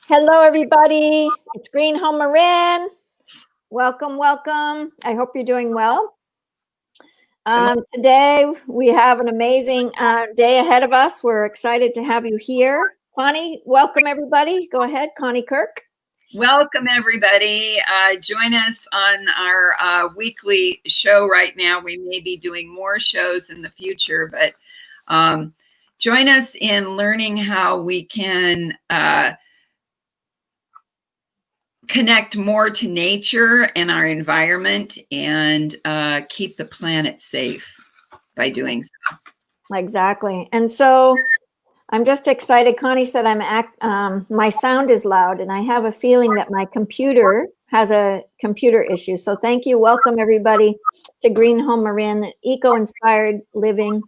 Hello, everybody. It's Green Home Marin. Welcome, welcome. I hope you're doing well. Today, we have an amazing day ahead of us. We're excited to have you here. Connie, welcome, everybody. Go ahead, Connie Kirk. Welcome, everybody. Join us on our weekly show right now. We may be doing more shows in the future, but join us in learning how we can connect more to nature and our environment and keep the planet safe by doing so. Exactly. And so I'm just excited. Connie said my sound is loud, and I have a feeling that my computer has a computer issue. So thank you. Welcome, everybody, to Green Home Marin. Eco-Inspired Living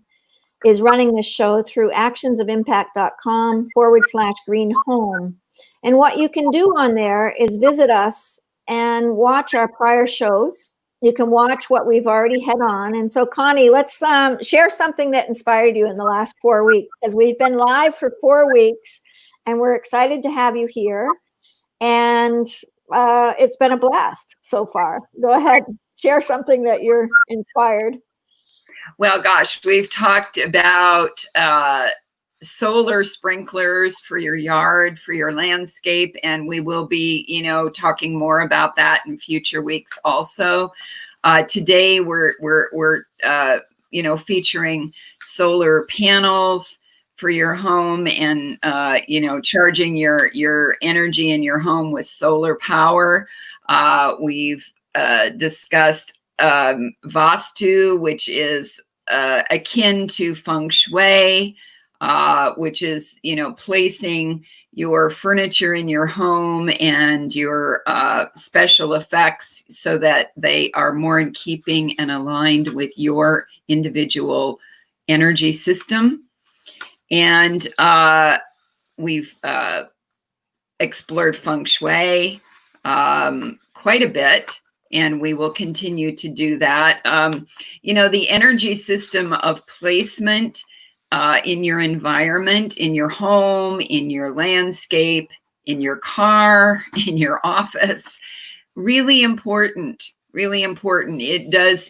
is running this show through actionsofimpact.com/green home. And what you can do on there is visit us and watch our prior shows. You can watch what we've already had on. And so, Connie, let's share something that inspired you in the last 4 weeks, because we've been live for 4 weeks and we're excited to have you here. And it's been a blast so far. Go ahead, share something that you're inspired. Well, gosh, we've talked about solar sprinklers for your yard, for your landscape, and we will be, talking more about that in future weeks also. Today, we're featuring solar panels for your home and, charging your energy in your home with solar power. We've discussed Vastu, which is akin to feng shui, which is, placing your furniture in your home and your special effects so that they are more in keeping and aligned with your individual energy system. And we've explored feng shui quite a bit, and we will continue to do that. The energy system of placement in your environment, in your home, in your landscape, in your car, in your office, really important, really important. It does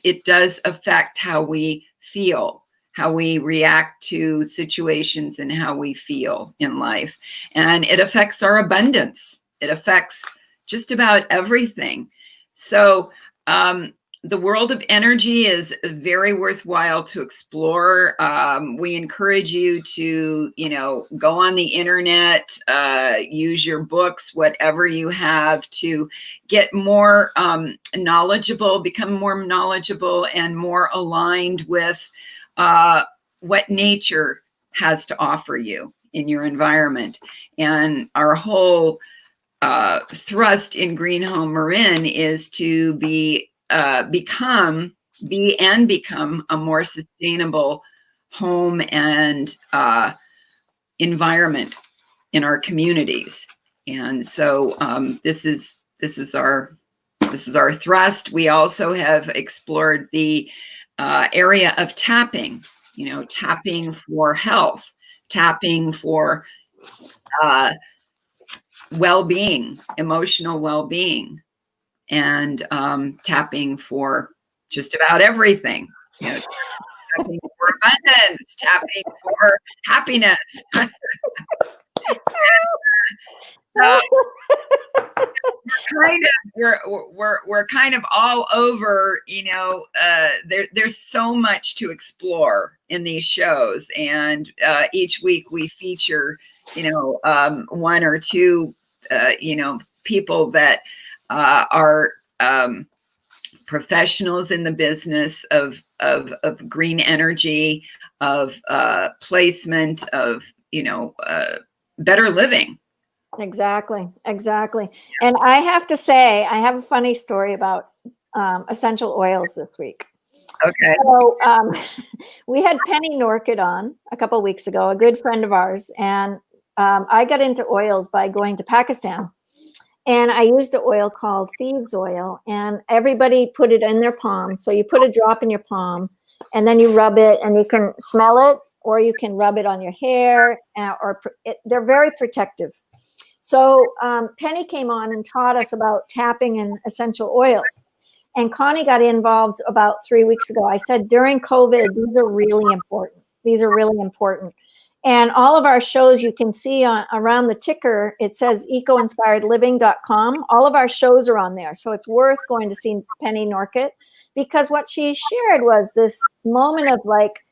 affect how we feel, how we react to situations, and how we feel in life. And it affects our abundance. It affects just about everything. So the world of energy is very worthwhile to explore. We encourage you to, go on the internet, use your books, whatever you have, to get more knowledgeable, become more knowledgeable and more aligned with what nature has to offer you in your environment. And our whole thrust in Green Home Marin is to become a more sustainable home and environment in our communities. And so this is our thrust. We also have explored the area of tapping, tapping for health, tapping for well-being, emotional well-being, and tapping for just about everything. Tapping for abundance, tapping for happiness. We're kind of all over. There's so much to explore in these shows, and each week we feature one or two people that are professionals in the business of green energy, of placement, of better living. Exactly. And I have to say, I have a funny story about essential oils this week. Okay. So we had Penny Norkett on a couple of weeks ago, a good friend of ours, and I got into oils by going to Pakistan. And I used an oil called thieves oil, and everybody put it in their palms. So you put a drop in your palm, and then you rub it, and you can smell it, or you can rub it on your hair, they're very protective. So Penny came on and taught us about tapping and essential oils. And Connie got involved about 3 weeks ago. I said, during COVID, these are really important. These are really important. And all of our shows you can see around the ticker, it says ecoinspiredliving.com. All of our shows are on there. So it's worth going to see Penny Norkett, because what she shared was this moment of like,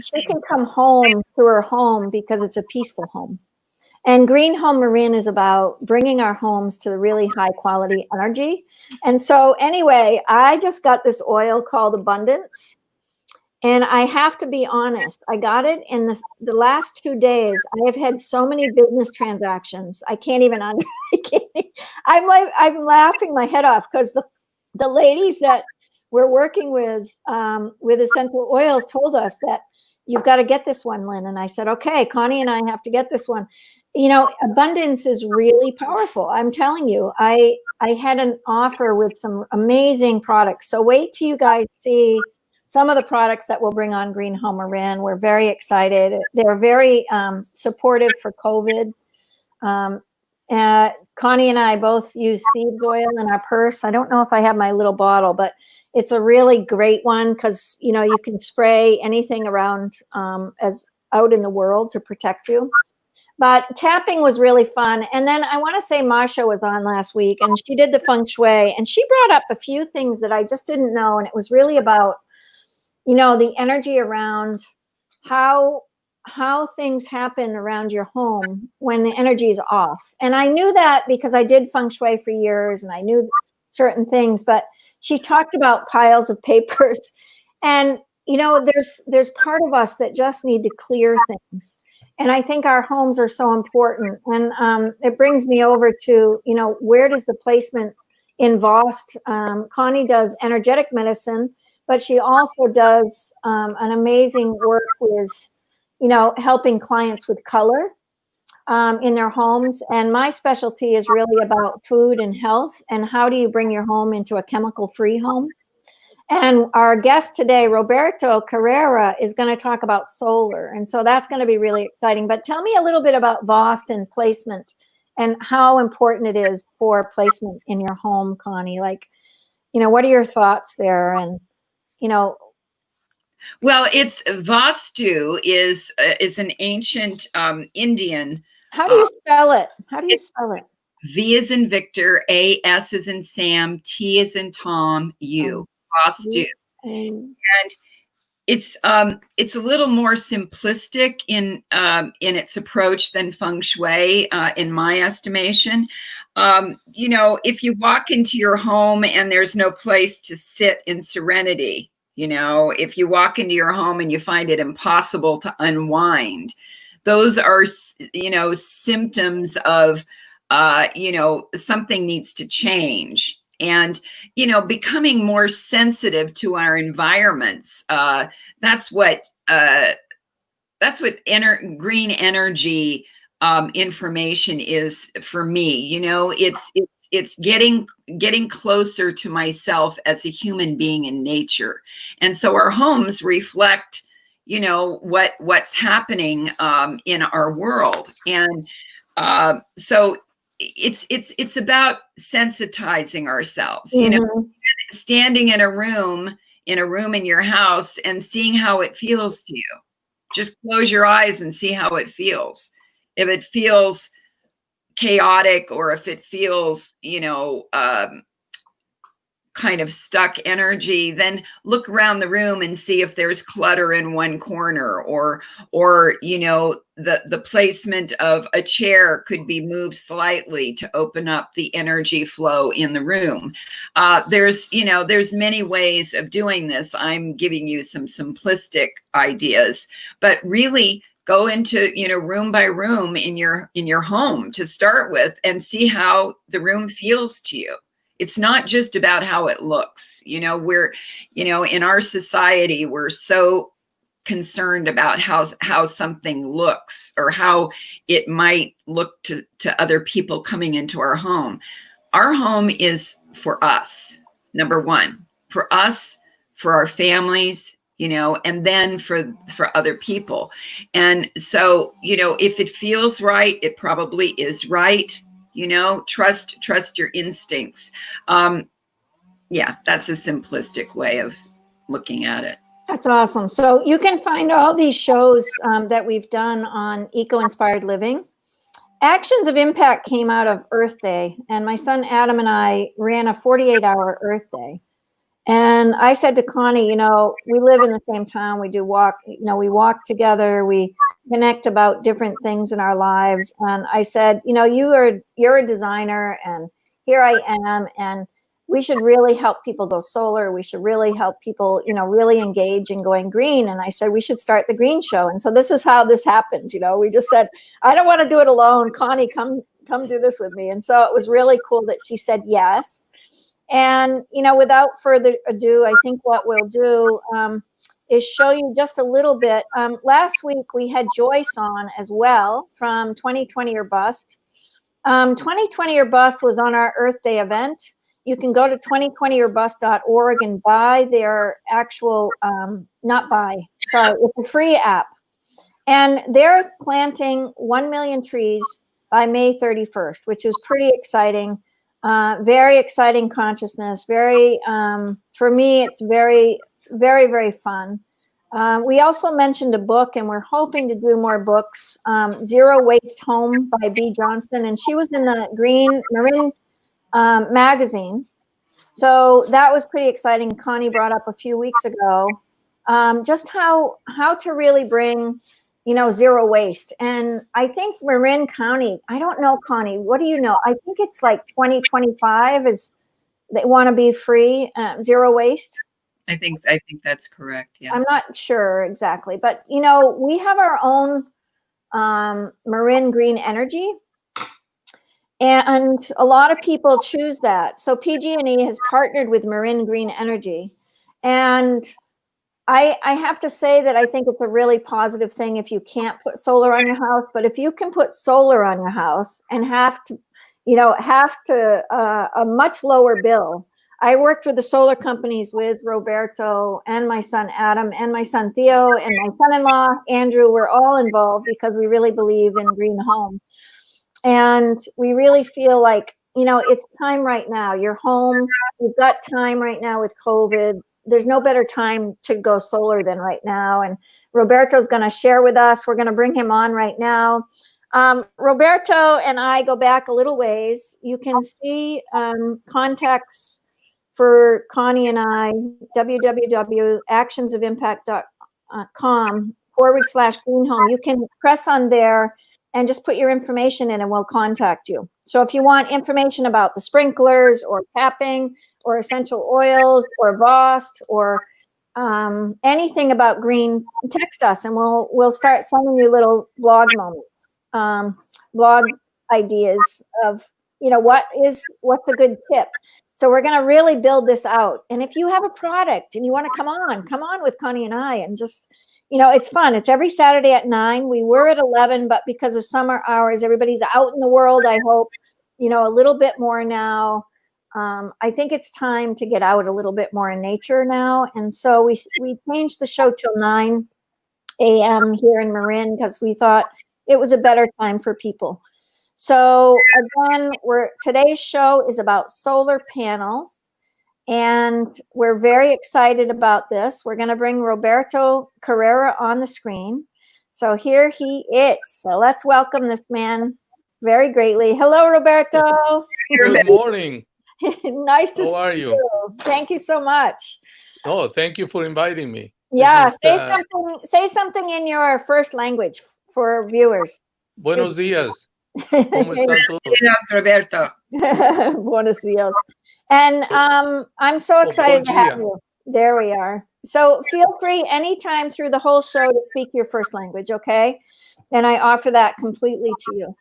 she can come home to her home because it's a peaceful home. And Green Home Marin is about bringing our homes to really high quality energy. And so anyway, I just got this oil called Abundance. And I have to be honest, I got it in the last 2 days. I have had so many business transactions. I can't even I'm laughing my head off, because the ladies that we're working with essential oils told us that you've got to get this one, Lynn. And I said, okay, Connie and I have to get this one. You know, abundance is really powerful. I'm telling you, I had an offer with some amazing products. So wait till you guys see some of the products that we'll bring on Green Home Marin. We're very excited. They're very supportive for COVID. Connie and I both use thieves oil in our purse. I don't know if I have my little bottle, but it's a really great one, because, you know, you can spray anything around as out in the world to protect you. But tapping was really fun. And then I want to say Masha was on last week, and she did the feng shui, and she brought up a few things that I just didn't know. And it was really about, you know, the energy around how things happen around your home when the energy is off. And I knew that because I did feng shui for years and I knew certain things, but she talked about piles of papers. And, you know, there's part of us that just need to clear things. And I think our homes are so important. And it brings me over to, you know, where does the placement in Vost? Connie does energetic medicine, but she also does an amazing work with, you know, helping clients with color in their homes. And my specialty is really about food and health, and how do you bring your home into a chemical-free home. And our guest today, Roberto Carrera, is going to talk about solar. And so that's going to be really exciting. But tell me a little bit about Vost and placement, and how important it is for placement in your home, Connie. Like, you know, what are your thoughts there? And, you know, well, it's Vastu is an ancient Indian. How do you spell it? How do you spell it? V as in Victor, A, S as in Sam, T as in Tom, U. Vastu. And it's a little more simplistic in its approach than feng shui, in my estimation. You know, if you walk into your home and there's no place to sit in serenity, you know, if you walk into your home and you find it impossible to unwind, those are, you know, symptoms of, you know, something needs to change. And, you know, becoming more sensitive to our environments. That's what green energy information is for me. You know, it's getting closer to myself as a human being in nature. And so our homes reflect, you know, what's happening in our world. And so it's about sensitizing ourselves, you know, standing in a room in your house and seeing how it feels to you. Just close your eyes and see how it feels. If it feels chaotic, or if it feels, you know, kind of stuck energy, then look around the room and see if there's clutter in one corner, or you know, the placement of a chair could be moved slightly to open up the energy flow in the room. There's many ways of doing this. I'm giving you some simplistic ideas, but really go into, you know, room by room in your home to start with, and see how the room feels to you. It's not just about how it looks. You know, in our society, we're so concerned about how something looks, or how it might look to other people coming into our home. Our home is for us, number one, for us, for our families, and then for other people. And so, if it feels right, it probably is right. Trust your instincts. Yeah, that's a simplistic way of looking at it. That's awesome. So you can find all these shows that we've done on Eco-Inspired Living. Actions of Impact came out of Earth Day, and my son Adam and I ran a 48-hour Earth Day. And I said to Connie, we live in the same town. We do walk, we walk together. We connect about different things in our lives. And I said, you're a designer, and here I am, and we should really help people go solar. We should really help people, really engage in going green. And I said, we should start the Green Show. And so this is how this happened. We just said, I don't want to do it alone. Connie, come do this with me. And so it was really cool that she said yes. And, without further ado, I think what we'll do is show you just a little bit. Last week, we had Joyce on as well from 2020 or Bust. 2020 or Bust was on our Earth Day event. You can go to 2020orbust.org and buy their actual, it's a free app. And they're planting 1 million trees by May 31st, which is pretty exciting. Very exciting consciousness. Very, for me, it's very, very, very fun. We also mentioned a book, and we're hoping to do more books. Zero Waste Home by Bea Johnson, and she was in the Marin magazine. So that was pretty exciting. Connie brought up a few weeks ago, just how to really bring, zero waste. And I think Marin County, I don't know, Connie, what do you know? I think it's like 2025 is they want to be free, zero waste. I think that's correct. Yeah. I'm not sure exactly, but we have our own Marin Green Energy. And a lot of people choose that. So PG&E has partnered with Marin Green Energy. And I have to say that I think it's a really positive thing if you can't put solar on your house. But if you can put solar on your house and have to a much lower bill. I worked with the solar companies with Roberto and my son Adam and my son Theo and my son-in-law Andrew. We're all involved because we really believe in green home. And we really feel like, it's time right now. You're home. You've got time right now with COVID. There's no better time to go solar than right now. And Roberto's going to share with us. We're going to bring him on right now. Roberto and I go back a little ways. You can see contacts for Connie and I, www.actionsofimpact.com/green home. You can press on there and just put your information in and we'll contact you. So if you want information about the sprinklers or tapping or essential oils or VOST or anything about green, text us and we'll start sending you little blog moments, blog ideas of, what's a good tip. So we're going to really build this out. And if you have a product and you want to come on with Connie and I and just, it's fun. It's every Saturday at 9. We were at 11, but because of summer hours, everybody's out in the world, I hope, a little bit more now. I think it's time to get out a little bit more in nature now. And so we changed the show till 9 a.m. here in Marin because we thought it was a better time for people. So again, today's show is about solar panels. And we're very excited about this. We're going to bring Roberto Carrera on the screen. So here he is. So let's welcome this man very greatly. Hello, Roberto. Good morning. Nice to see you. How are you? Thank you so much. Oh, thank you for inviting me. Yeah, say something in your first language for viewers. Buenos días. ¿Cómo están todos? Yes, Roberto. Buenos días. And I'm so excited to have you. There we are. So feel free anytime through the whole show to speak your first language, okay? And I offer that completely to you.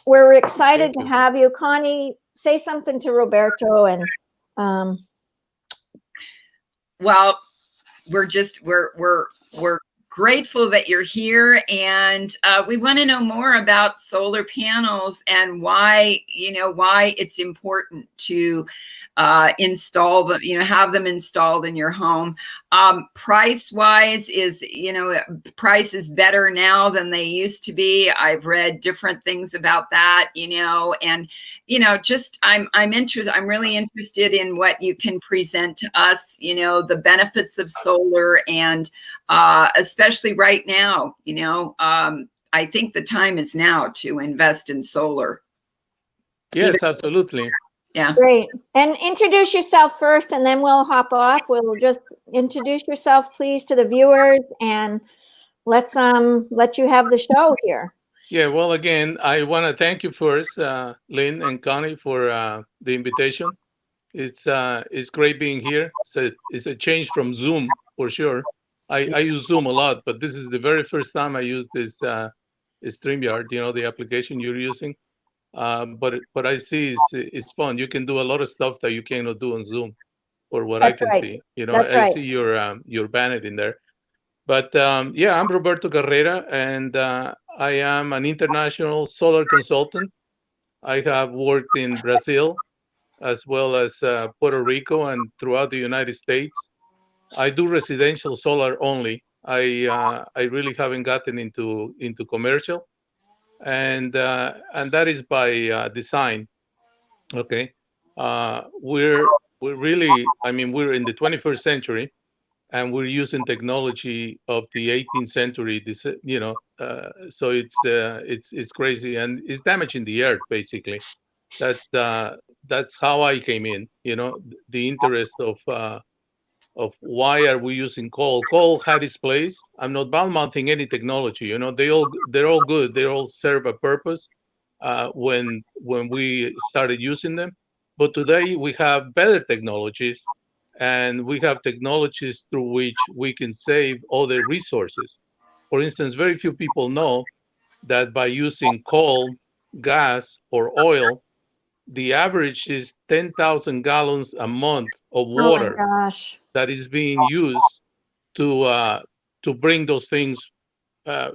We're excited to have you. Connie, say something to Roberto and well, we're grateful that you're here, and we want to know more about solar panels and why it's important to install them, have them installed in your home. Price wise price is better now than they used to be. I've read different things about that, and just I'm really interested in what you can present to us, the benefits of solar, and especially right now, I think the time is now to invest in solar. Yes, absolutely. Yeah. Great. And introduce yourself first, and then we'll hop off. We'll just introduce yourself, please, to the viewers, and let's let you have the show here. Yeah, well, again, I want to thank you first, Lynn and Connie, for the invitation. It's great being here. It's a change from Zoom for sure. I use Zoom a lot, but this is the very first time I use this StreamYard, the application you're using. But I see it's fun. You can do a lot of stuff that you cannot do on Zoom, or what I can see. That's I right. see your banner in there. But yeah, I'm Roberto Carrera, and I am an international solar consultant. I have worked in Brazil, as well as Puerto Rico and throughout the United States. I do residential solar only. I really haven't gotten into commercial, and that is by design. Okay, we're really, I mean, we're in the 21st century, and we're using technology of the 18th century. So it's crazy, and it's damaging the earth basically. That's how I came in. The interest of why are we using coal? Coal had its place. I'm not bad-mouthing any technology. They're all good. They all serve a purpose when we started using them. But today we have better technologies, and we have technologies through which we can save other resources. For instance, very few people know that by using coal, gas, or oil, the average is 10,000 gallons a month of water that is being used to bring those things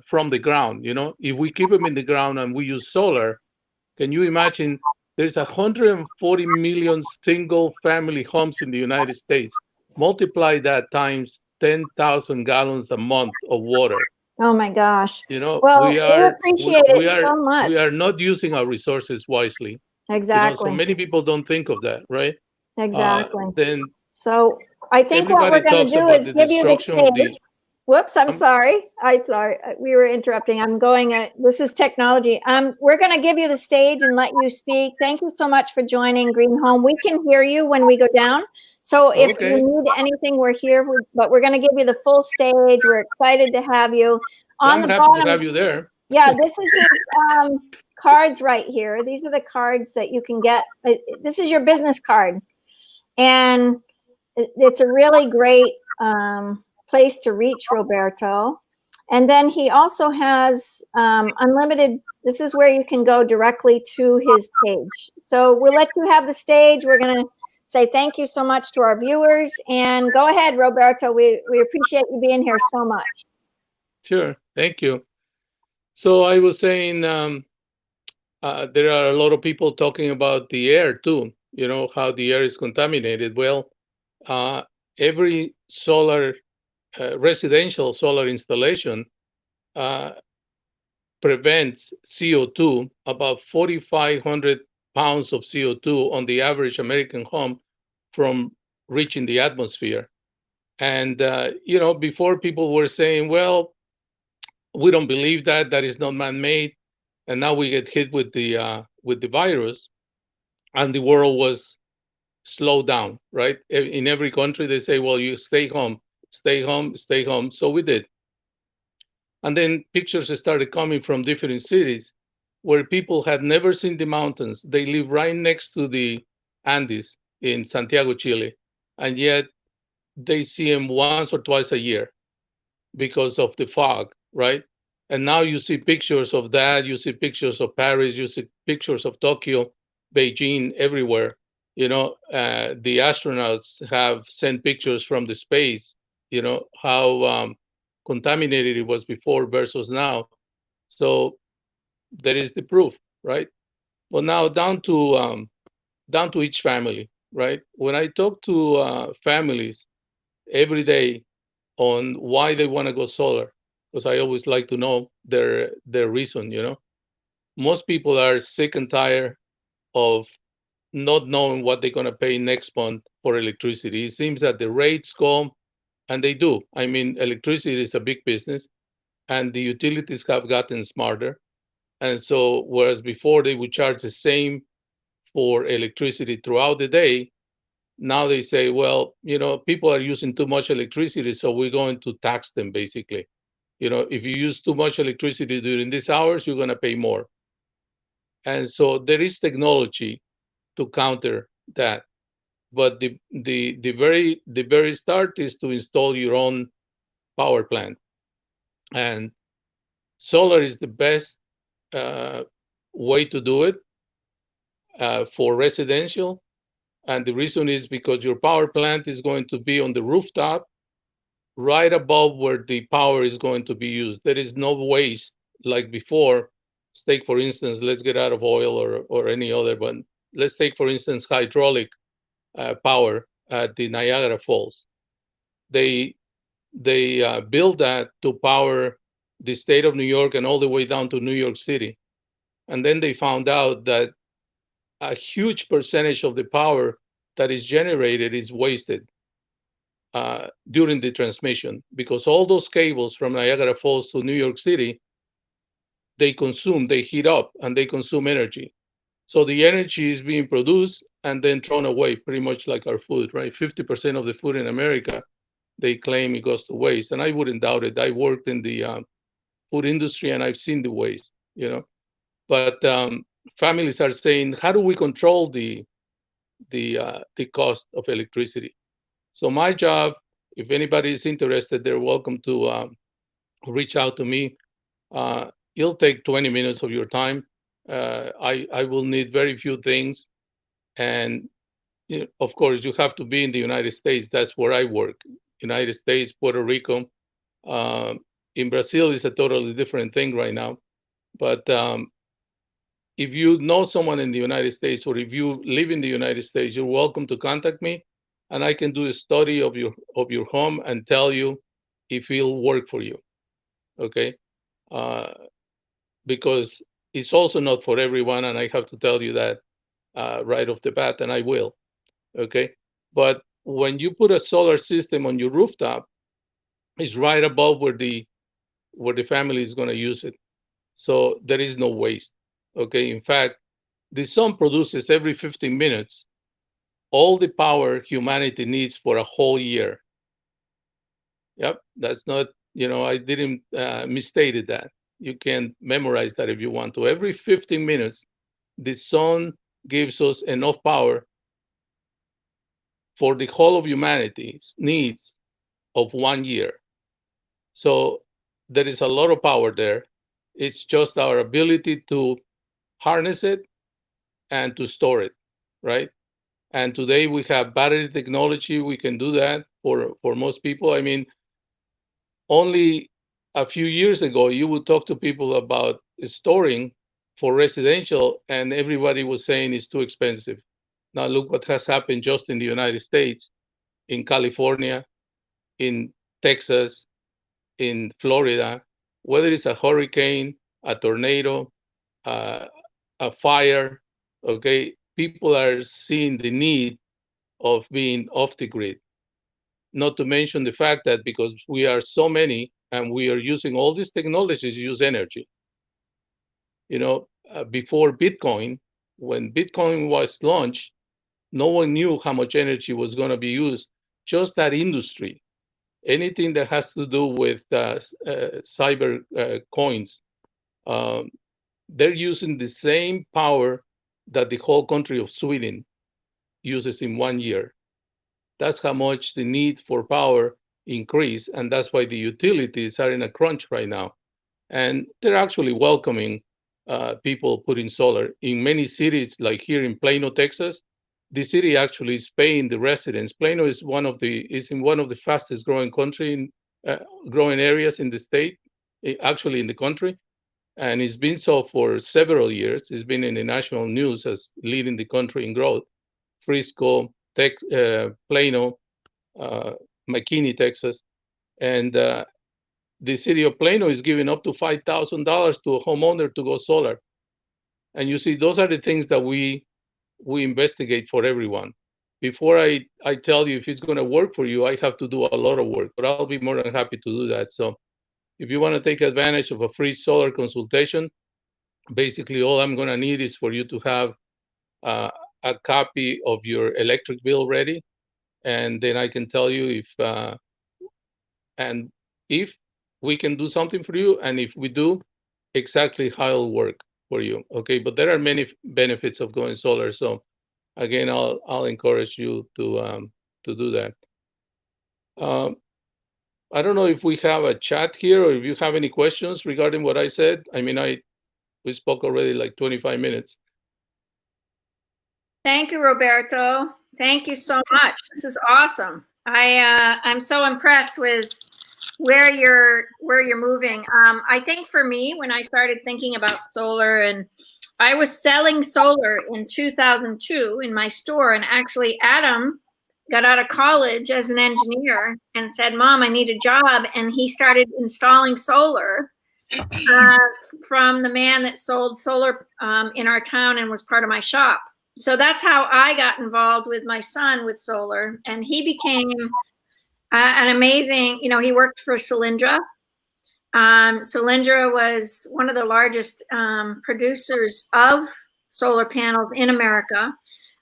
from the ground. If we keep them in the ground and we use solar, can you imagine? There's 140 million single family homes in the United States. Multiply that times 10,000 gallons a month of water. Oh my gosh. Well, we appreciate it so much. We are not using our resources wisely. Exactly. So many people don't think of that, right? Exactly. Then so I think what we're going to do is give you the stage. Whoops, I'm sorry. I thought we were interrupting. I'm going, this is technology. We're going to give you the stage and let you speak. Thank you so much for joining Green Home. We can hear you when we go down. So if you need anything, we're here, but we're going to give you the full stage. We're excited to have you. I'm happy to have you there. Yeah, this is your cards right here. These are the cards that you can get. This is your business card. And it's a really great place to reach Roberto. And then he also has unlimited, this is where you can go directly to his page. So we'll let you have the stage. We're going to say thank you so much to our viewers, and go ahead, Roberto. We appreciate you being here so much. Sure, thank you. So I was saying there are a lot of people talking about the air too, how the air is contaminated. Well, every solar residential solar installation prevents CO2, about 4,500 pounds of CO2 on the average American home from reaching the atmosphere. And, before people were saying, well, we don't believe that is not man-made. And now we get hit with the virus, and the world was slowed down, right? In every country, they say, well, you stay home. Stay home, stay home. So we did. And then pictures started coming from different cities where people had never seen the mountains. They live right next to the Andes in Santiago, Chile. And yet they see them once or twice a year because of the fog, right? And now you see pictures of that. You see pictures of Paris. You see pictures of Tokyo, Beijing, everywhere. The astronauts have sent pictures from the space. How contaminated it was before versus now. So there is the proof, right? Well, now down to each family, right? When I talk to families every day on why they want to go solar, because I always like to know their reason. Most people are sick and tired of not knowing what they're going to pay next month for electricity. It seems that the rates go, and they do. I mean, electricity is a big business, and the utilities have gotten smarter. And so, whereas before they would charge the same for electricity throughout the day, now they say, well, people are using too much electricity, so we're going to tax them basically. If you use too much electricity during these hours, you're going to pay more. And so there is technology to counter that. But the very start is to install your own power plant. And solar is the best way to do it for residential. And the reason is because your power plant is going to be on the rooftop right above where the power is going to be used. There is no waste like before. Let's take, for instance, let's get out of oil or any other, but let's take, for instance, hydraulic power at the Niagara Falls. They built that to power the state of New York and all the way down to New York City. And then they found out that a huge percentage of the power that is generated is wasted during the transmission, because all those cables from Niagara Falls to New York City, they heat up, and they consume energy. So the energy is being produced and then thrown away, pretty much like our food, right? 50% of the food in America, they claim it goes to waste. And I wouldn't doubt it. I worked in the food industry, and I've seen the waste, But families are saying, how do we control the cost of electricity? So my job, if anybody is interested, they're welcome to reach out to me. It'll take 20 minutes of your time. I will need very few things. And of course, you have to be in the United States. That's where I work. United States, Puerto Rico. In Brazil, is a totally different thing right now. But if you know someone in the United States, or if you live in the United States, you're welcome to contact me, and I can do a study of your home and tell you if it'll work for you. Okay, because it's also not for everyone, and I have to tell you that right off the bat, and I will. Okay, but when you put a solar system on your rooftop, it's right above where the family is going to use it, so there is no waste. Okay, in fact, the sun produces every 15 minutes all the power humanity needs for a whole year. Yep, that's not, I didn't misstated that. You can memorize that if you want to. Every 15 minutes, the sun gives us enough power for the whole of humanity's needs of 1 year. So there is a lot of power there. It's just our ability to harness it and to store it, right? And today we have battery technology. We can do that for most people. I mean, only a few years ago, you would talk to people about storing for residential, and everybody was saying it's too expensive. Now look what has happened just in the United States, in California, in Texas, in Florida. Whether it's a hurricane, a tornado, a fire, okay, people are seeing the need of being off the grid. Not to mention the fact that because we are so many and we are using all these technologies, use energy. Before Bitcoin, when Bitcoin was launched, no one knew how much energy was going to be used. Just that industry, anything that has to do with cyber coins, they're using the same power that the whole country of Sweden uses in 1 year. That's how much the need for power increased, and that's why the utilities are in a crunch right now. And they're actually welcoming people putting solar. In many cities, like here in Plano, Texas, the city actually is paying the residents. Plano is in one of the fastest growing country growing areas in the state, actually in the country. And it's been so for several years. It's been in the national news as leading the country in growth. Frisco, Plano, McKinney, Texas. And the city of Plano is giving up to $5,000 to a homeowner to go solar. And you see, those are the things that we investigate for everyone. Before I tell you if it's going to work for you, I have to do a lot of work, but I'll be more than happy to do that. So if you want to take advantage of a free solar consultation, basically all I'm going to need is for you to have a copy of your electric bill ready. And then I can tell you if we can do something for you, and if we do, exactly how it'll work for you. Okay, but there are many benefits of going solar. So again, I'll encourage you to do that. I don't know if we have a chat here or if you have any questions regarding what I said. I mean, we spoke already like 25 minutes. Thank you, Roberto. Thank you so much. This is awesome. I'm so impressed with where you're moving. I think for me, when I started thinking about solar, and I was selling solar in 2002 in my store, and actually Adam got out of college as an engineer and said, "Mom, I need a job," and he started installing solar from the man that sold solar in our town and was part of my shop. So that's how I got involved with my son with solar, and he became an amazing, he worked for Solyndra. Solyndra was one of the largest producers of solar panels in America.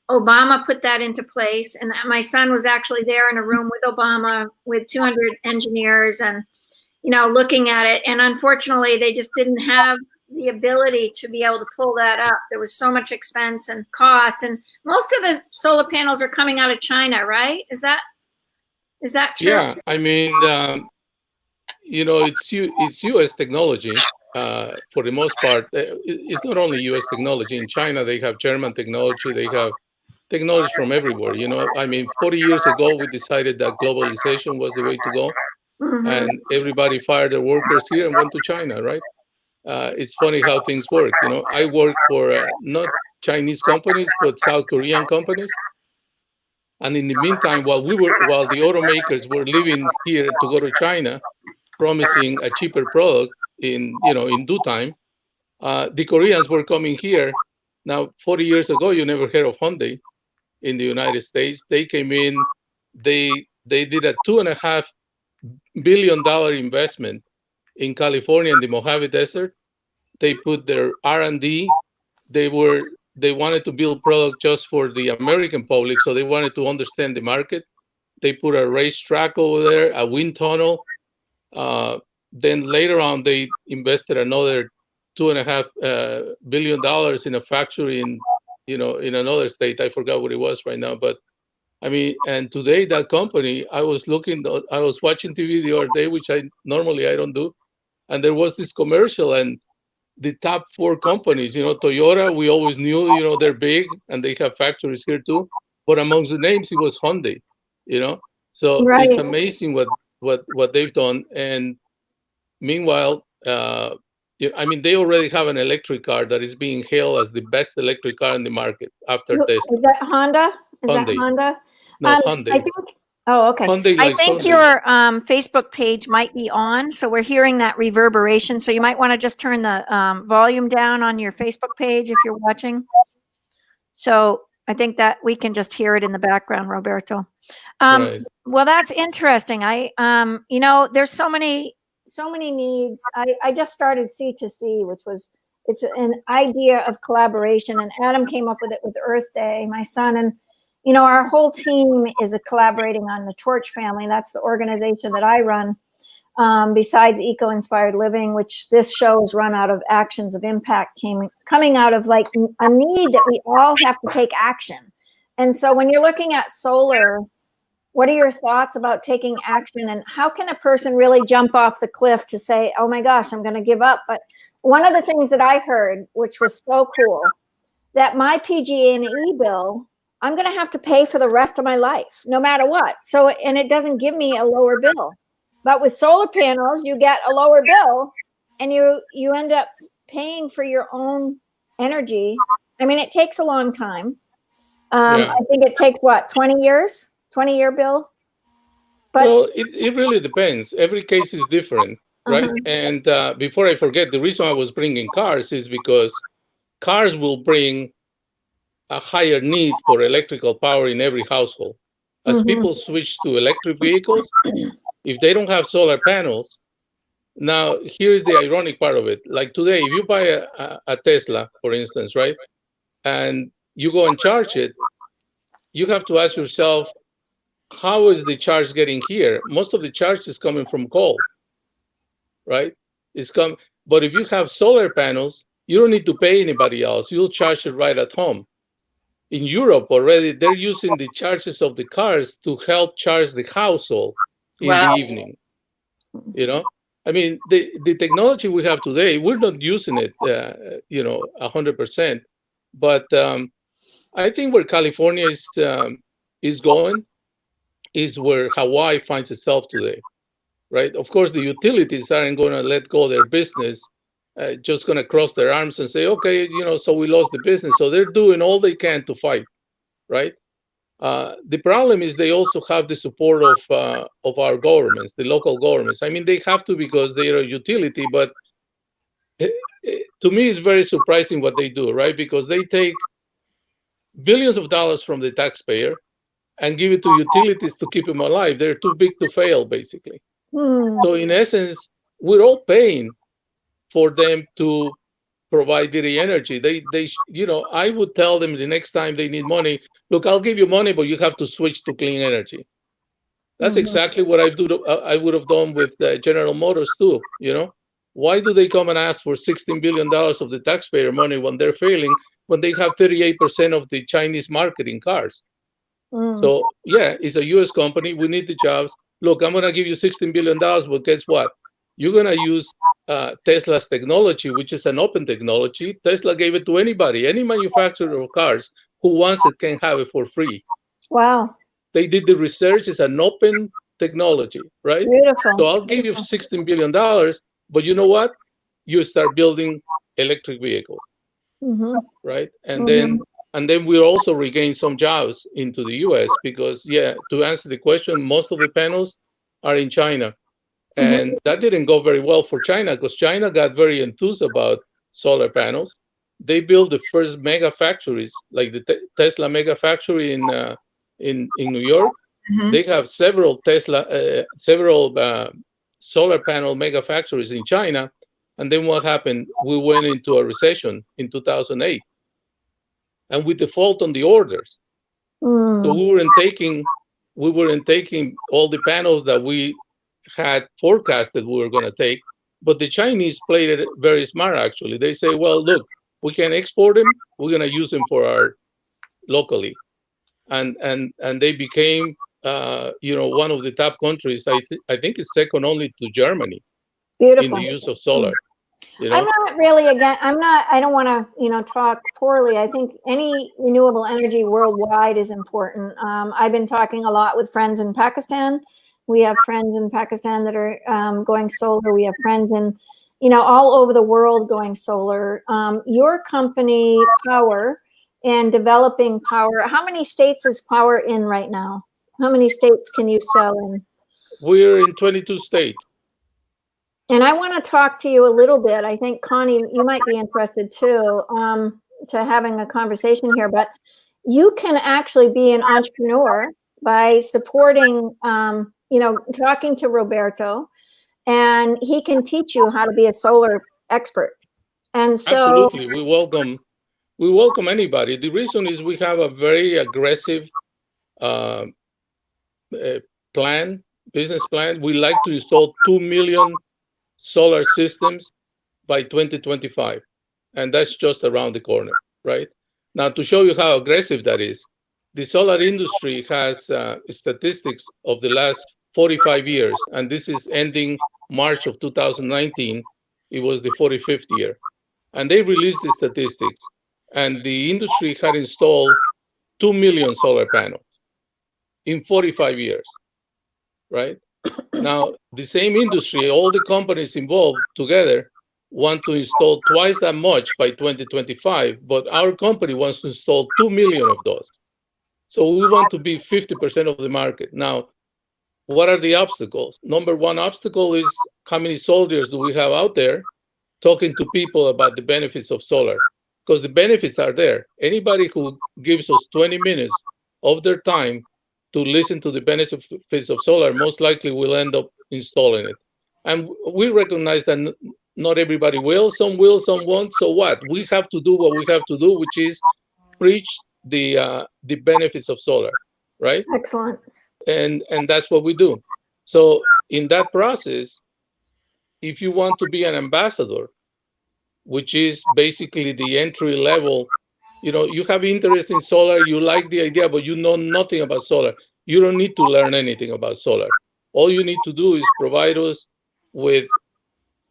Obama put that into place, and my son was actually there in a room with Obama with 200 engineers and, looking at it. And unfortunately, they just didn't have the ability to be able to pull that up. There was so much expense and cost, and most of the solar panels are coming out of China, right? Is that true? Yeah, I mean, it's U.S. technology for the most part. It's not only U.S. technology. In China, they have German technology. They have technology from everywhere. I mean, 40 years ago, we decided that globalization was the way to go, and everybody fired their workers here and went to China, right? It's funny how things work. I work for not Chinese companies, but South Korean companies. And in the meantime, while the automakers were leaving here to go to China, promising a cheaper product in due time, the Koreans were coming here. Now, 40 years ago, you never heard of Hyundai in the United States. They came in, they did a $2.5 billion investment in California in the Mojave Desert. They put their R&D. They wanted to build product just for the American public, so they wanted to understand the market. They put a racetrack over there, a wind tunnel. Then later on, they invested another $2.5 billion in a factory in another state. I forgot what it was right now, but I mean, and today that company, I was watching TV the other day, which I normally don't do, and there was this commercial, and the top 4 companies, Toyota, we always knew, they're big and they have factories here too. But amongst the names, it was Hyundai, So right. It's amazing what they've done. And meanwhile, I mean, they already have an electric car that is being hailed as the best electric car in the market after this. Is that Honda? Is that Honda? No, Hyundai. I think. Oh, okay. I think your Facebook page might be on, so we're hearing that reverberation. So you might want to just turn the volume down on your Facebook page if you're watching. So I think that we can just hear it in the background, Roberto. Right. Well, that's interesting. There's so many needs. I just started C2C, it's an idea of collaboration, and Adam came up with it with Earth Day, my son, and our whole team is collaborating on the Torch Family. That's the organization that I run, besides Eco Inspired Living, which this show is run out of Actions of Impact, coming out of like a need that we all have to take action. And so when you're looking at solar, what are your thoughts about taking action, and how can a person really jump off the cliff to say, oh my gosh, I'm going to give up? But one of the things that I heard, which was so cool, that my PG&E bill, I'm going to have to pay for the rest of my life, no matter what. So, and it doesn't give me a lower bill. But with solar panels, you get a lower bill, and you end up paying for your own energy. I mean, it takes a long time. Yeah. I think it takes what, 20 years, 20-year bill. But Well, it really depends. Every case is different, right? And before I forget, the reason I was bringing cars is because cars will bring a higher need for electrical power in every household. As people switch to electric vehicles, if they don't have solar panels, now here's the ironic part of it. Like today, if you buy a Tesla, for instance, right, and you go and charge it, you have to ask yourself, how is the charge getting here? Most of the charge is coming from coal, right? But if you have solar panels, you don't need to pay anybody else. You'll charge it right at home. In Europe already, they're using the charges of the cars to help charge the household in the evening. You know, I mean, the technology we have today, we're not using it, 100%. But I think where California is going is where Hawaii finds itself today, right? Of course, the utilities aren't going to let go of their business, just going to cross their arms and say, okay, so we lost the business. So they're doing all they can to fight, right? The problem is they also have the support of our governments, the local governments. I mean, they have to because they are a utility, but to me, it's very surprising what they do, right? Because they take billions of dollars from the taxpayer and give it to utilities to keep them alive. They're too big to fail, basically. So in essence, we're all paying for them to provide the energy. I would tell them the next time they need money, look, I'll give you money, but you have to switch to clean energy. That's exactly what I would have done with General Motors too. Why do they come and ask for $16 billion of the taxpayer money when they're failing, when they have 38% of the Chinese market in cars? So yeah, it's a U.S. company. We need the jobs. Look, I'm going to give you $16 billion, but guess what? You're going to use Tesla's technology, which is an open technology. Tesla gave it to anybody, any manufacturer of cars who wants it can have it for free. Wow. They did the research. It's an open technology, right? Beautiful. So I'll give you $16 billion, but you know what? You start building electric vehicles, right? And then we'll also regain some jobs into the U.S. because, to answer the question, most of the panels are in China. And that didn't go very well for China because China got very enthused about solar panels. They built the first mega factories, like the Tesla mega factory in New York. They have several solar panel mega factories in China. And then what happened? We went into a recession in 2008. And we default on the orders. So we weren't taking all the panels that we had forecasted we were going to take, but the Chinese played it very smart. Actually, they say, "Well, look, we can export them. We're going to use them for our locally," and they became, one of the top countries. I think it's second only to Germany in the use of solar. I'm not really I don't want to, talk poorly. I think any renewable energy worldwide is important. I've been talking a lot with friends in Pakistan. We have friends in Pakistan that are going solar. We have friends in, all over the world going solar. Your company, Power, and developing Power, how many states is Power in right now? How many states can you sell in? We're in 22 states. And I want to talk to you a little bit. I think, Connie, you might be interested too, to having a conversation here. But you can actually be an entrepreneur by supporting, talking to Roberto, and he can teach you how to be a solar expert. And so, absolutely, we welcome anybody. The reason is we have a very aggressive business plan. We like to install 2 million solar systems by 2025, and that's just around the corner, right? Now, to show you how aggressive that is, the solar industry has statistics of the last 45 years, and this is ending March of 2019. It was the 45th year, and they released the statistics, and the industry had installed 2 million solar panels in 45 years, right? Now, the same industry, all the companies involved together want to install twice that much by 2025, but our company wants to install 2 million of those. So we want to be 50% of the market. Now, what are the obstacles? Number one obstacle is how many soldiers do we have out there talking to people about the benefits of solar? Because the benefits are there. Anybody who gives us 20 minutes of their time to listen to the benefits of solar most likely will end up installing it. And we recognize that not everybody will, some won't. So what? We have to do what we have to do, which is preach the benefits of solar, right? Excellent. And that's what we do. So in that process, if you want to be an ambassador, which is basically the entry level, you have interest in solar, you like the idea, but you know nothing about solar. You don't need to learn anything about solar. All you need to do is provide us with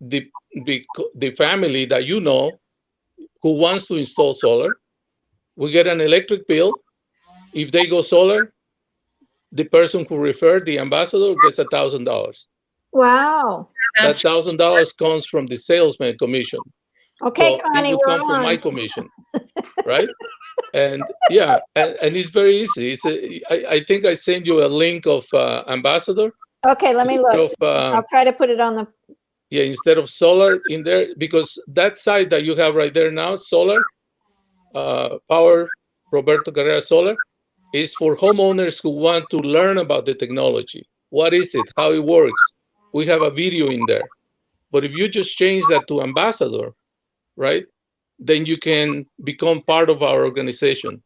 the family that you know who wants to install solar. We get an electric bill. If they go solar, the person who referred the ambassador gets $1,000. Wow. That $1,000 comes from the salesman commission. Okay, So Connie, it would come from my commission, right? And yeah, and it's very easy. I think I sent you a link of ambassador. Okay, let me look. I'll try to put it on the. Yeah, instead of solar in there, because that site that you have right there now, solar, Power Roberto Carrera Solar, is for homeowners who want to learn about the technology. What is it? How it works? We have a video in there. But if you just change that to ambassador, right, then you can become part of our organization.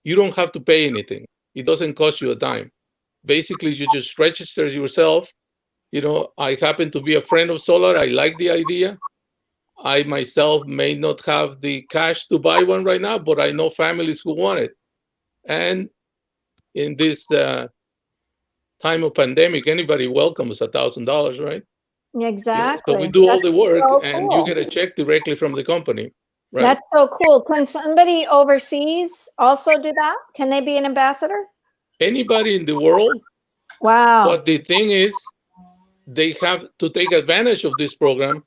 You don't have to pay anything. It doesn't cost you a dime. Basically, you just register yourself. I happen to be a friend of solar. I like the idea. I myself may not have the cash to buy one right now, but I know families who want it. And in this time of pandemic, anybody welcomes $1,000, right? Exactly. So we do all the work, and you get a check directly from the company. Right? That's so cool. Can somebody overseas also do that? Can they be an ambassador? Anybody in the world. Wow. But the thing is, they have to take advantage of this program,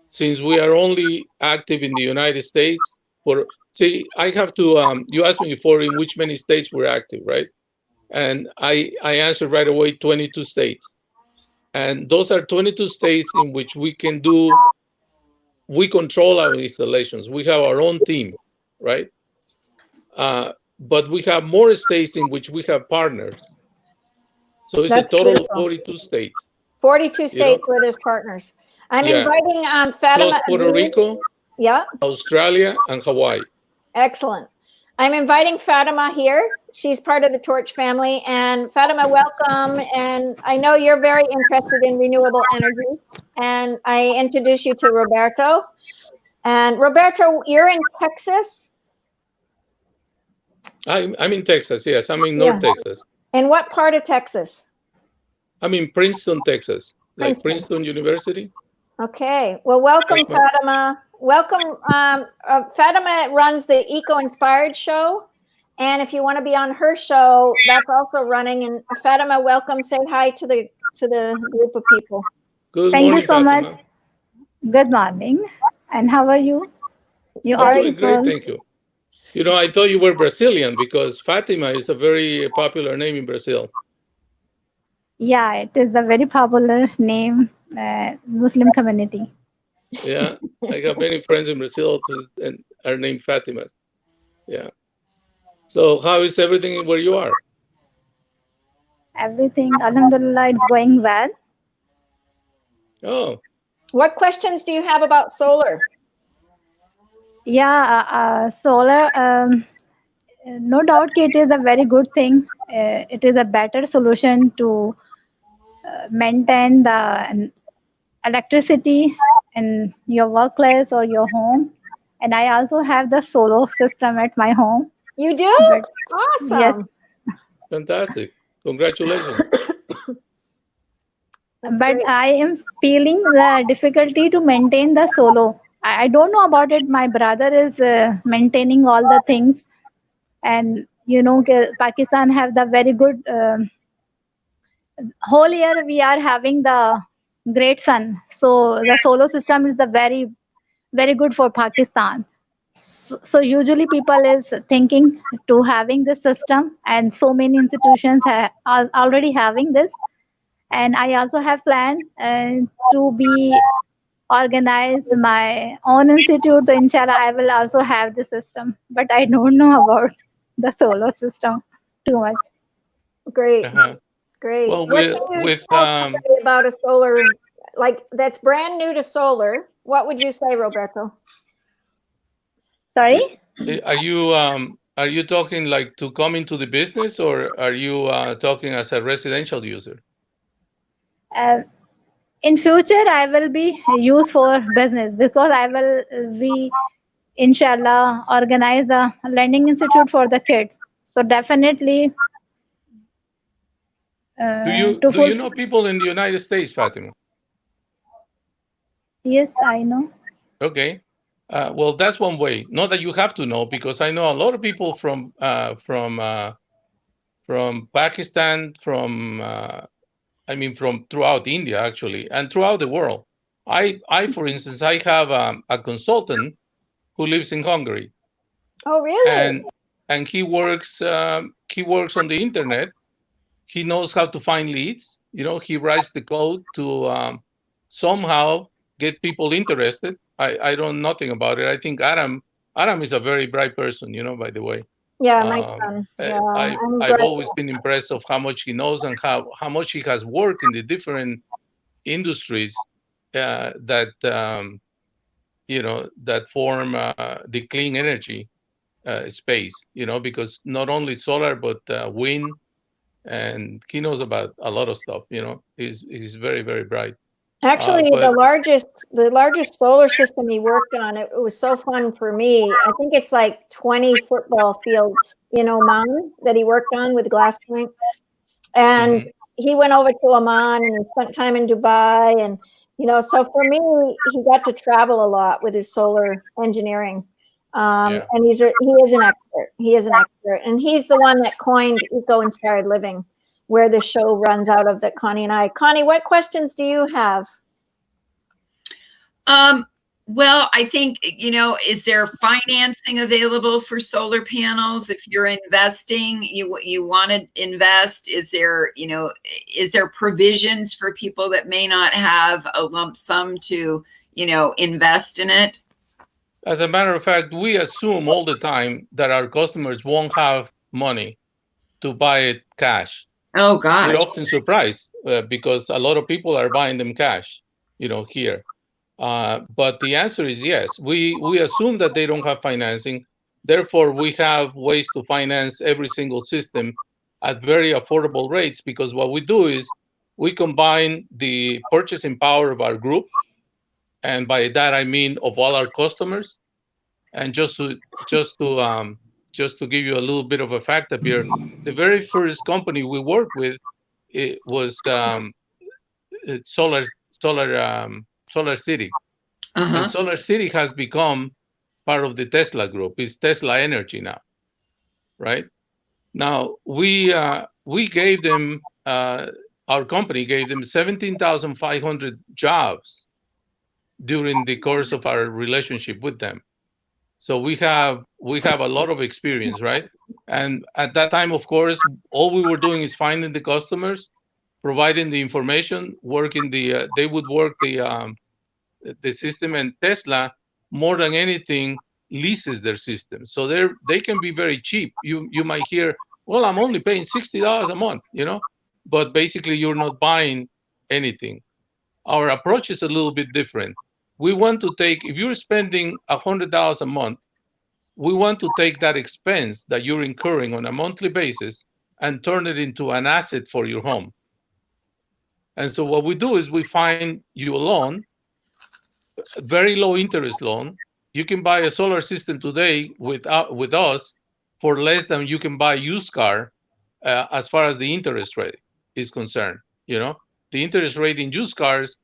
since we are only active in the United States. I have to, you asked me before in which many states we're active, right? And I answered right away, 22 states. And those are 22 states in which we control our installations. We have our own team, right? But we have more states in which we have partners. So it's a total of 42 states. 42 states where there's partners. I'm inviting Fatima. Plus Puerto Rico, Australia, and Hawaii. Excellent. I'm inviting Fatima here. She's part of the Torch family. And Fatima, welcome. And I know you're very interested in renewable energy. And I introduce you to Roberto. And Roberto, you're in Texas? I'm in Texas, yes. I'm in North Texas. In what part of Texas? I'm in Princeton, Texas, like Princeton University. Okay. Well, welcome, Fatima. Welcome. Fatima runs the Eco Inspired show. And if you want to be on her show, that's also running. And Fatima, welcome. Say hi to the group of people. Good Thank morning, you so Fatima. much. Good morning. And how are you? You I'm are doing great, thank you. I thought you were Brazilian because Fatima is a very popular name in Brazil. Yeah, it is a very popular name, Muslim community. Yeah, I have many friends in Brazil and are named Fatima. Yeah. So how is everything where you are? Everything, alhamdulillah, it's going well. Oh. What questions do you have about solar? Yeah, solar, no doubt it is a very good thing. It is a better solution to maintain the electricity in your workplace or your home. And I also have the solar system at my home. You do? Awesome. Yes. Fantastic. Congratulations. But great. I am feeling the difficulty to maintain the solar. I don't know about it. My brother is maintaining all the things. And, Pakistan have the very good whole year we are having the great sun. So the solar system is the very good for Pakistan. So usually people is thinking to having this system, and so many institutions are already having this. And I also have planned to be organize my own institute. So inshallah, I will also have the system, but I don't know about the solar system too much. Great, Uh-huh. great. Well, What can you tell somebody about a solar, like that's brand new to solar? What would you say, Roberto? Sorry. are you talking like to come into the business, or are you talking as a residential user? In future, I will be used for business because I will be, inshallah, organize a learning institute for the kids. So definitely, Do you to do you fulfill. know people in the United States, Fatima? Yes, I know. Okay. Well, that's one way. Not that you have to know, because I know a lot of people from Pakistan, from throughout India, actually, and throughout the world. For instance, I have a consultant who lives in Hungary, Oh, really? and he works on the internet. He knows how to find leads. He writes the code to somehow get people interested. I don't know nothing about it. I think Adam is a very bright person, by the way. Yeah, my son. Yeah, I've always been impressed of how much he knows and how much he has worked in the different industries that form the clean energy space. Because not only solar but wind, and he knows about a lot of stuff. He's very, very bright. Actually, the largest solar system he worked on, it was so fun for me. I think it's like 20 football fields in Oman that he worked on with Glass Point. And he went over to Oman and spent time in Dubai. And, so for me, he got to travel a lot with his solar engineering. And he is an expert. He is an expert. And he's the one that coined eco-inspired living, where the show runs out of, that Connie and I. Connie, what questions do you have? Well, I think, is there financing available for solar panels? If you're investing, you want to invest, is there provisions for people that may not have a lump sum to, invest in it? As a matter of fact, we assume all the time that our customers won't have money to buy it cash. Oh, gosh. We're often surprised because a lot of people are buying them cash, here. But the answer is yes. We assume that they don't have financing. Therefore, we have ways to finance every single system at very affordable rates, because what we do is we combine the purchasing power of our group, and by that I mean of all our customers. And just to give you a little bit of a fact up here, the very first company we worked with, it was Solar City. And Solar City has become part of the Tesla group. It's Tesla Energy now, right? Now we gave them, our company gave them 17,500 jobs during the course of our relationship with them. So we have a lot of experience, right? And at that time, of course, all we were doing is finding the customers, providing the information, they would work the system, and Tesla, more than anything, leases their system. So they can be very cheap. You might hear, well, I'm only paying $60 a month, but basically you're not buying anything. Our approach is a little bit different. We want to take, if you're spending $100 a month, we want to take that expense that you're incurring on a monthly basis and turn it into an asset for your home. And so what we do is we find you a loan, a very low interest loan. You can buy a solar system today with us for less than you can buy a used car as far as the interest rate is concerned. The interest rate in used cars,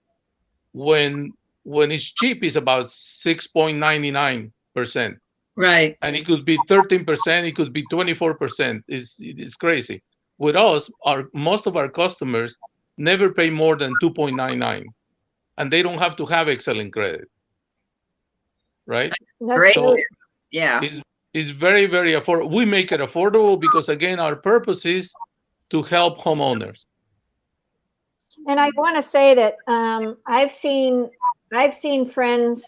when it's cheap, is about 6.99%. Right. And it could be 13%, it could be 24%. It's crazy. with us, most of our customers never pay more than 2.99, and they don't have to have excellent credit, right? That's Great. great. Yeah. It's very, very affordable. We make it affordable because, again, our purpose is to help homeowners. And I want to say that I've seen friends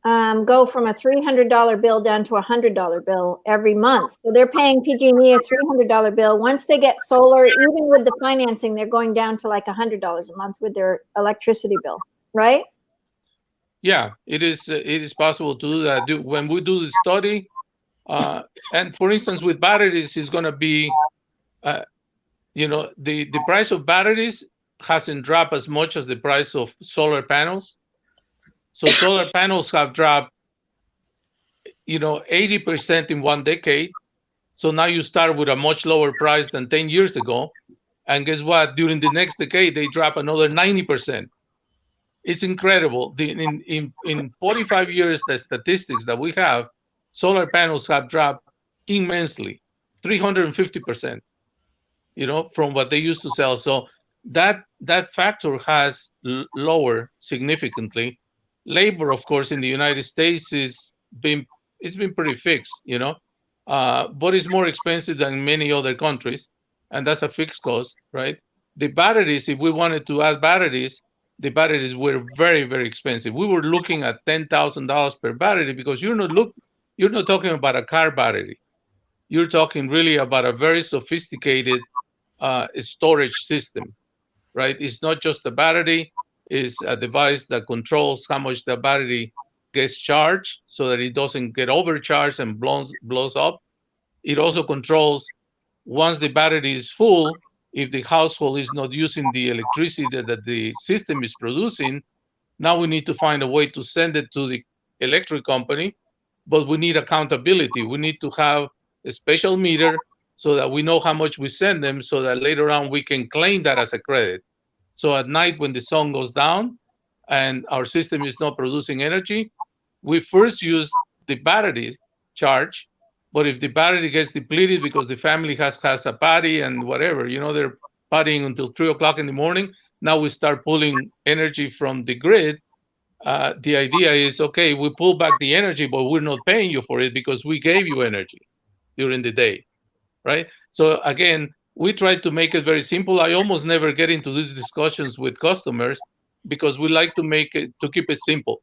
go from a $300 bill down to a $100 bill every month. So they're paying PG&E a $300 bill. Once they get solar, even with the financing, they're going down to like $100 a month with their electricity bill, right? Yeah, it is possible to do that. When we do the study, and for instance, with batteries, it's going to be, the price of batteries hasn't dropped as much as the price of solar panels. So solar panels have dropped, 80% in 1 decade. So now you start with a much lower price than 10 years ago. And guess what? During the next decade, they drop another 90%. It's incredible. In 45 years, the statistics that we have, solar panels have dropped immensely, 350%, from what they used to sell. So that factor has lowered significantly. Labor, of course, in the United States it's been pretty fixed, but it's more expensive than many other countries, and that's a fixed cost, right? The batteries, if we wanted to add batteries, the batteries were very, very expensive. We were looking at $10,000 per battery because you're not talking about a car battery. You're talking really about a very sophisticated storage system, right? It's not just a battery. It's a device that controls how much the battery gets charged so that it doesn't get overcharged and blows up. It also controls, once the battery is full, if the household is not using the electricity that the system is producing, now we need to find a way to send it to the electric company, but we need accountability. We need to have a special meter so that we know how much we send them, so that later on we can claim that as a credit. So at night when the sun goes down and our system is not producing energy, we first use the battery charge. But if the battery gets depleted because the family has a party and whatever, they're partying until 3 o'clock in the morning, now we start pulling energy from the grid. The idea is, okay, we pull back the energy, but we're not paying you for it because we gave you energy during the day, right? So again, we try to make it very simple. I almost never get into these discussions with customers because we like to keep it simple,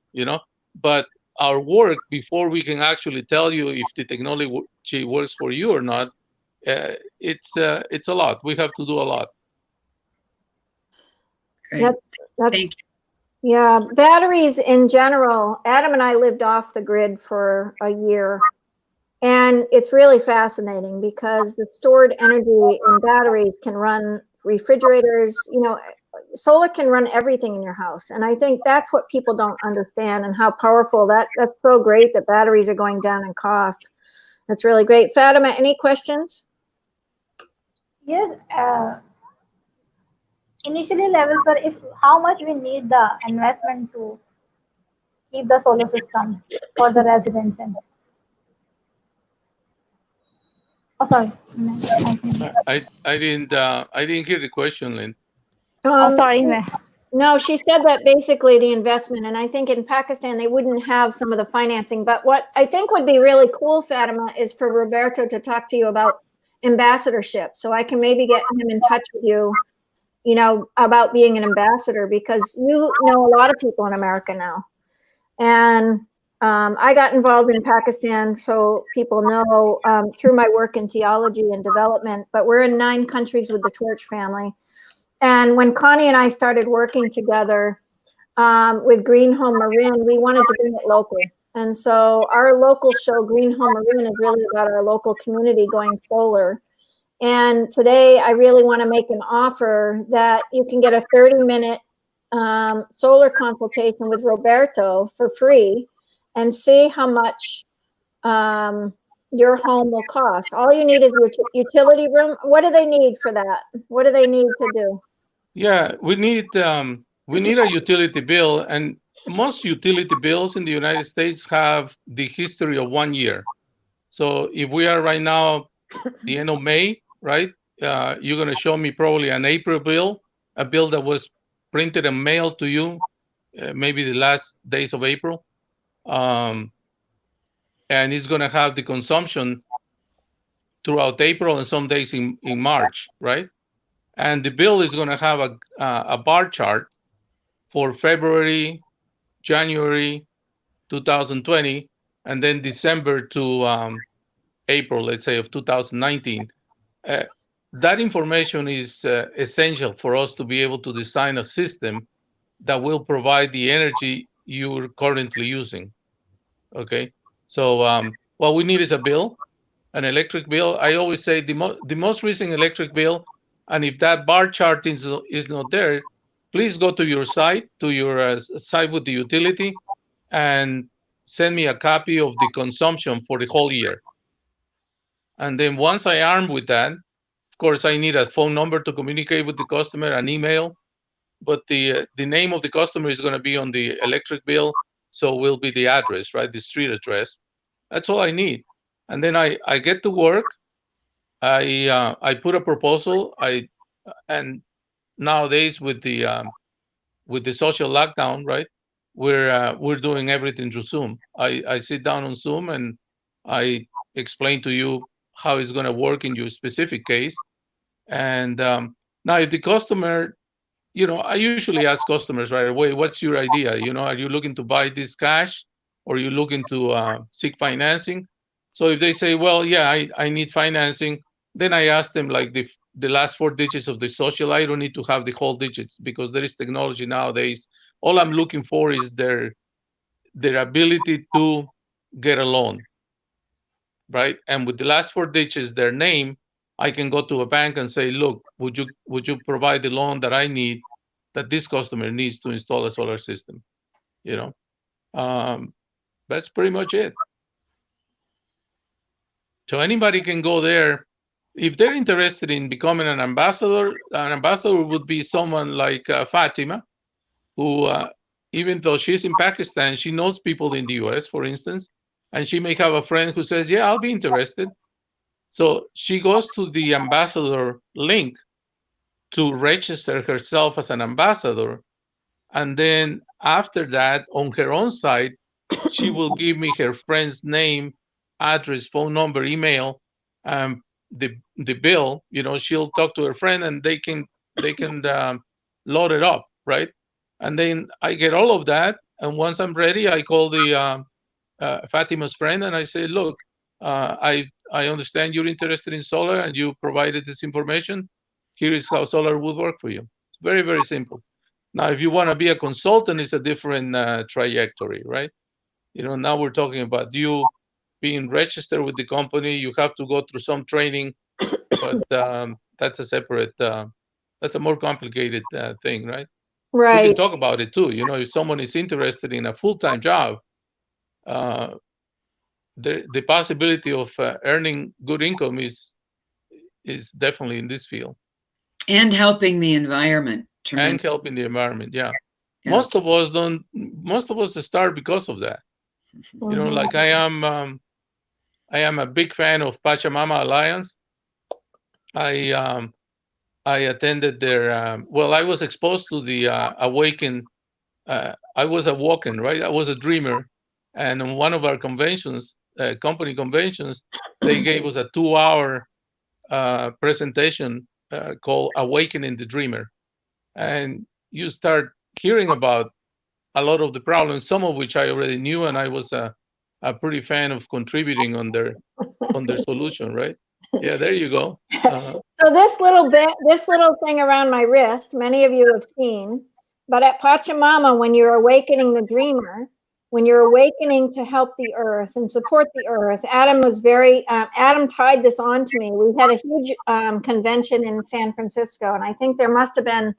But our work, before we can actually tell you if the technology works for you or not, it's a lot. We have to do a lot. Great. Thank you. Yeah, batteries in general. Adam and I lived off the grid for a year. And it's really fascinating because the stored energy in batteries can run refrigerators, solar can run everything in your house. And I think that's what people don't understand, and how powerful that's so great that batteries are going down in cost. That's really great. Fatima, any questions? Yes. Initially levels, but how much we need the investment to keep the solar system for the residents? Oh, sorry. I didn't hear the question, Lynn. Sorry, ma'am. No, she said that basically the investment, and I think in Pakistan they wouldn't have some of the financing. But what I think would be really cool, Fatima, is for Roberto to talk to you about ambassadorship. So I can maybe get him in touch with you, about being an ambassador, because you know a lot of people in America now. And I got involved in Pakistan, so people know, through my work in theology and development, but we're in 9 countries with the Torch family. And when Connie and I started working together with Green Home Marin, we wanted to bring it local. And so our local show, Green Home Marin, is really about our local community going solar. And today I really want to make an offer that you can get a 30-minute solar consultation with Roberto for free and see how much your home will cost. All you need is your utility room. What do they need for that? What do they need to do? Yeah, we need a utility bill, and most utility bills in the United States have the history of 1 year. So if we are right now the end of May, right, you're going to show me probably an April bill, a bill that was printed and mailed to you, maybe the last days of April. And it's going to have the consumption throughout April and some days in March, right? And the bill is going to have a bar chart for February, January 2020, and then December to April, let's say, of 2019. That information is essential for us to be able to design a system that will provide the energy you're currently using. Okay, so what we need is a bill, an electric bill. I always say the most recent electric bill, and if that bar chart is not there, please go to your site, site with the utility, and send me a copy of the consumption for the whole year. And then once I arm with that, of course, I need a phone number to communicate with the customer, an email, but the name of the customer is going to be on the electric bill, so will be the address, right? The street address. That's all I need. And then I get to work. I put a proposal. And nowadays with the social lockdown, right? We're doing everything through Zoom. I sit down on Zoom and I explain to you how it's going to work in your specific case. And now if the customer, I usually ask customers right away, what's your idea? Are you looking to buy this cash, or are you looking to seek financing? So if they say, well, yeah, I need financing, then I ask them like the last 4 digits of the social. I don't need to have the whole digits because there is technology nowadays. All I'm looking for is their ability to get a loan, right? And with the last 4 digits, their name, I can go to a bank and say, look, would you provide the loan that I need, that this customer needs to install a solar system? That's pretty much it. So anybody can go there. If they're interested in becoming an ambassador would be someone like Fatima, who, even though she's in Pakistan, she knows people in the US, for instance, and she may have a friend who says, yeah, I'll be interested. So she goes to the ambassador link to register herself as an ambassador. And then after that, on her own site, she will give me her friend's name, address, phone number, email, the bill. She'll talk to her friend and they can load it up, right? And then I get all of that. And once I'm ready, I call the Fatima's friend and I say, look, I understand you're interested in solar and you provided this information. Here is how solar would work for you. It's very, very simple. Now, if you want to be a consultant, it's a different trajectory, right? Now we're talking about you being registered with the company. You have to go through some training, but that's a separate, that's a more complicated thing, right? Right. We can talk about it too. If someone is interested in a full-time job, the possibility of earning good income is definitely in this field. And helping the environment. And helping the environment, yeah. Most of us start because of that. Mm-hmm. Like I am a big fan of Pachamama Alliance. I attended their, I was exposed to the Awaken. I was awoken, right? I was a dreamer. And on one of our conventions, company conventions, they gave us a 2-hour presentation called Awakening the Dreamer. And you start hearing about a lot of the problems, some of which I already knew, and I was a pretty fan of contributing on their solution, right? Yeah, there you go. So this little thing around my wrist, many of you have seen, but at Pachamama, when you're awakening the dreamer, when you're awakening to help the earth and support the earth, Adam tied this on to me. We had a huge convention in San Francisco, and I think there must have been,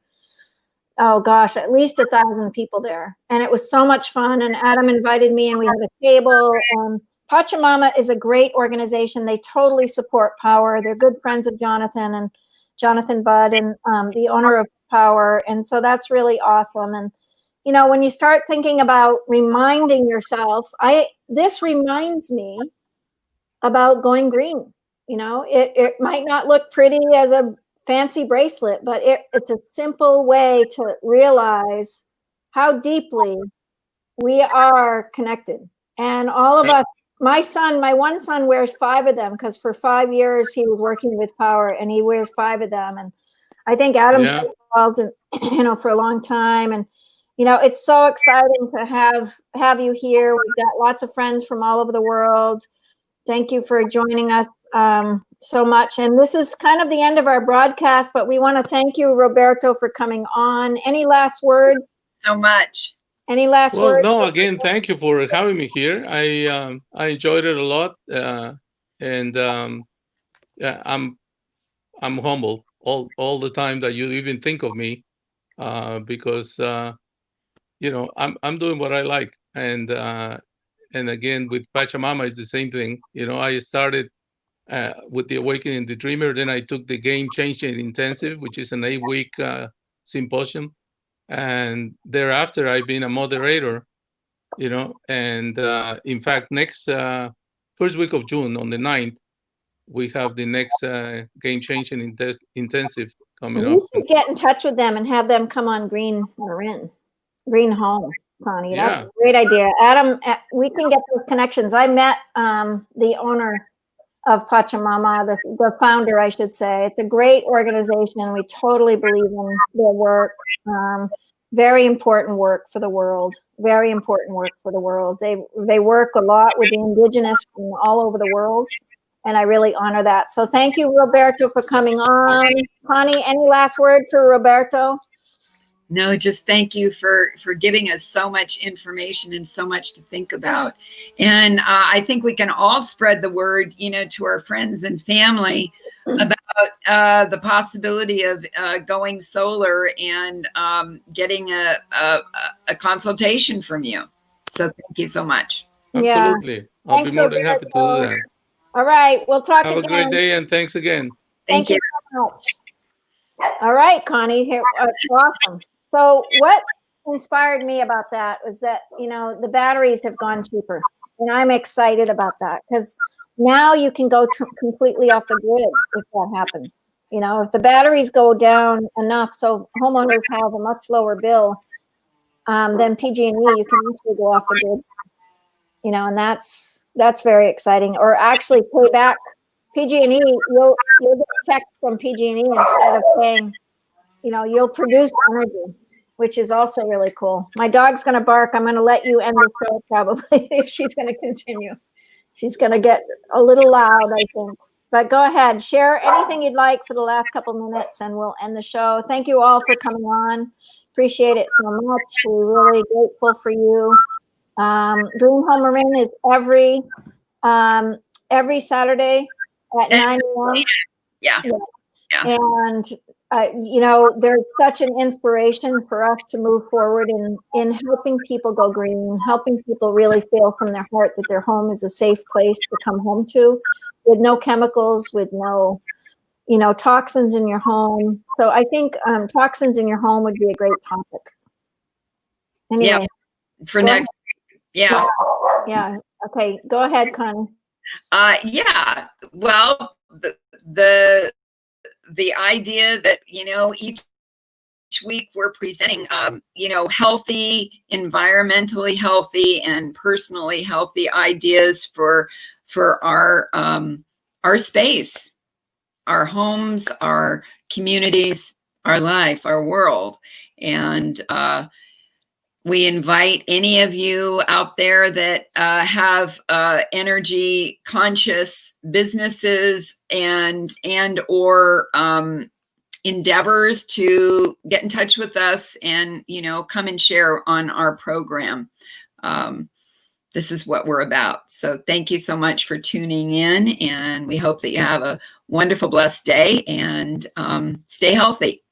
oh gosh, at least 1,000 people there. And it was so much fun. And Adam invited me and we had a table. Pachamama is a great organization. They totally support Power. They're good friends of Jonathan Budd and the owner of Power. And so that's really awesome. And, when you start thinking about reminding yourself, this reminds me about going green. You know, it might not look pretty as a fancy bracelet, but it's a simple way to realize how deeply we are connected. And all of us, my one son wears 5 of them because for 5 years he was working with power, and he wears 5 of them. And I think Adam's been involved in, for a long time. And, it's so exciting to have you here. We've got lots of friends from all over the world. Thank you for joining us so much. And this is kind of the end of our broadcast, but we want to thank you, Roberto, for coming on. Any last words? So much. Any last words? No, again, thank you for having me here. I enjoyed it a lot. And yeah, I'm humbled all the time that you even think of me, because I'm doing what I like. And again, with Pachamama, it's the same thing. I started with the Awakening the Dreamer. Then I took the Game Changing Intensive, which is an 8-week symposium. And thereafter, I've been a moderator, and in fact, next first week of June, on the 9th, we have the next Game Changing Intensive coming up. You should get in touch with them and have them come on Green Home. Connie, that's a great idea. Adam, we can get those connections. I met the owner of Pachamama, the founder, I should say. It's a great organization. We totally believe in their work. Very important work for the world. Very important work for the world. They work a lot with the indigenous from all over the world, and I really honor that. So thank you, Roberto, for coming on. Connie, any last word for Roberto? No, just thank you for giving us so much information and so much to think about. And I think we can all spread the word, to our friends and family about the possibility of going solar and getting a consultation from you. So thank you so much. Absolutely. Yeah. I'll be more than happy to do that. All right. We'll talk again. Have a great day, and thanks again. Thank you so much. All right, Connie. Here, awesome. So what inspired me about that was that, the batteries have gone cheaper, and I'm excited about that because now you can go completely off the grid if that happens. If the batteries go down enough, so homeowners have a much lower bill than PG&E, you can actually go off the grid, and that's very exciting. Or actually pay back PG&E, you'll get a check from PG&E instead of paying, you'll produce energy, which is also really cool. My dog's going to bark. I'm going to let you end the show probably if she's going to continue. She's going to get a little loud, I think. But go ahead. Share anything you'd like for the last couple minutes, and we'll end the show. Thank you all for coming on. Appreciate it so much. We're really grateful for you. Green Home Marin is every Saturday at 9 a.m. Yeah. And there's such an inspiration for us to move forward in helping people go green, helping people really feel from their heart that their home is a safe place to come home to, with no chemicals, with no, toxins in your home. So I think toxins in your home would be a great topic. Anyway, yeah. For next. Yeah. Yeah. Okay. Go ahead, Connie. Yeah. Well, the idea that, each week we're presenting, healthy, environmentally healthy and personally healthy ideas for our space, our homes, our communities, our life, our world. And we invite any of you out there that have energy conscious businesses and or endeavors to get in touch with us and, come and share on our program. This is what we're about. So thank you so much for tuning in, and we hope that you have a wonderful, blessed day, and stay healthy.